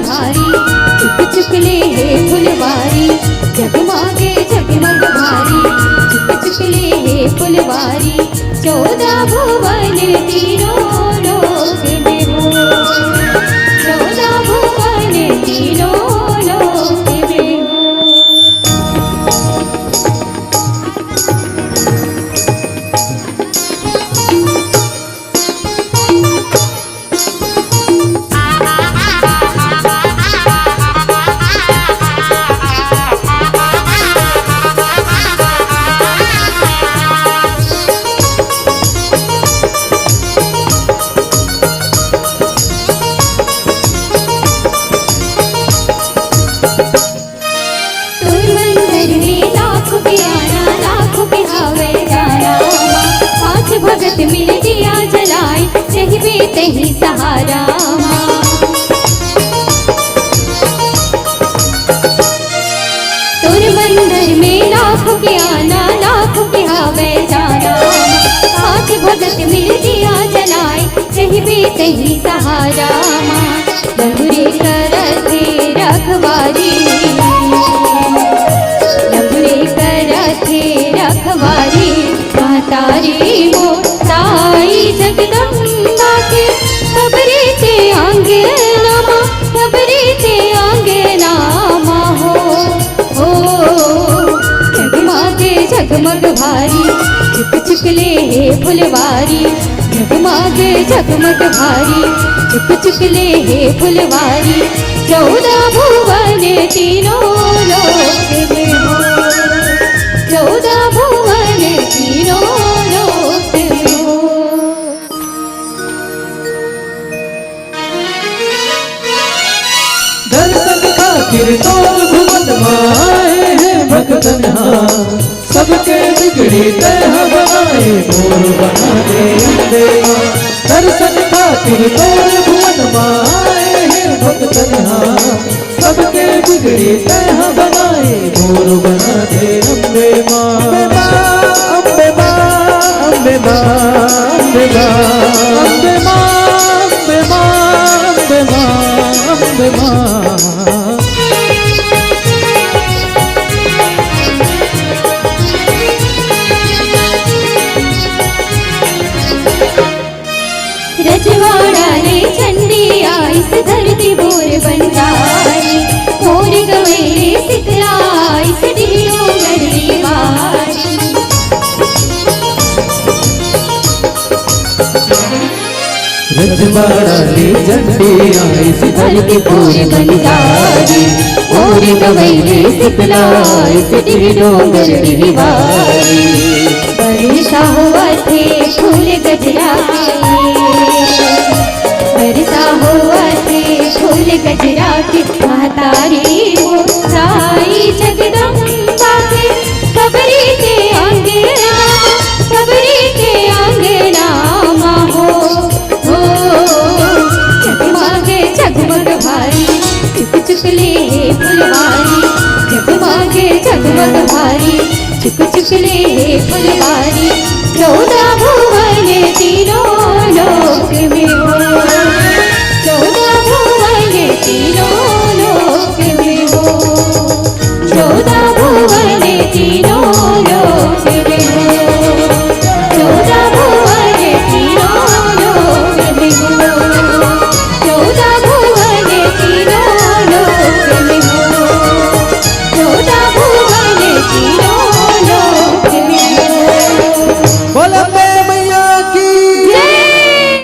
भारी, चुक चुक ले हे फुलवारी, जगमगे जगमग भारी, चुक चुक ले हे फुलवारी, 14 भुवन तीनों लोक में हो, 14 भुवन तीनों लोक में हो। भगत मिल दिया जलाए, चाहिए तही सहारा तुर मंदिर में लाखों के आना, लाखों के हावे जाना, पांच भगत मिल दिया जलाए, चाहिए तही सहारा लंगुरे करते रखवारी, लंगुरे करते रखवारी, तारी वो ताई जगदम्बा के खबरे ते आंगना माँ, खबरे ते आंगना माँ हो जगमगे जगमग भारी, चुक चुक ले हे फुलवारी, जगमगे जगमग भारी, चुक चुक ले हे फुलवारी, 14 भुवन तीनों लोक में हो, 14 भुवन तीनों लोक में हो। दर्शन खातिर तोर भुवन माए हैं भक्तन हाँ, सबके बिगड़ी तह बनाए मोर बना दे अम्बे माँ। दर्शन खातिर तोर भुवन माए हैं भक्तन हाँ, सबके बिगड़ी तह बनाए मोर बना दे अम्बे माँ। अम्बे माँ, अम्बे माँ, अम्बे माँ, अम्बे माँ, अम्बे माँ, अम्बे माँ, अम्बे माँ। रजवाड़ा ने चंडी आई, इस धरती बोर बंजारी, मोर गवेरे सितला इस ढीलो गली वारी। रजवाड़ा ने चंडी आई, इस धरती बोर बंजारी, मोर गवेरे सितला इस ढीलो गली वारी। बरसा हुआ थे फूल गजरा के, बरसा हुआ थे फूल गजरा के, महतारी वो साई जगदम्बा के खबरी के आंगना, खबरी के आंगना माँ हो जगमगे जगमग भारी, चुक चुक ले हे फुलवारी, जगमगे जगमग भारी, चुक चुक ले हे फुलवारी, 14 भुवन तीनों लोक में हो, 14 भुवन तीनों लोक में हो, 14 भुवन तीनों लोक में हो, 14 भुवन तीनों लोक में हो, 14 भुवन तीनों लोक में हो, 14 भुवन तीनों लोक में हो। बोला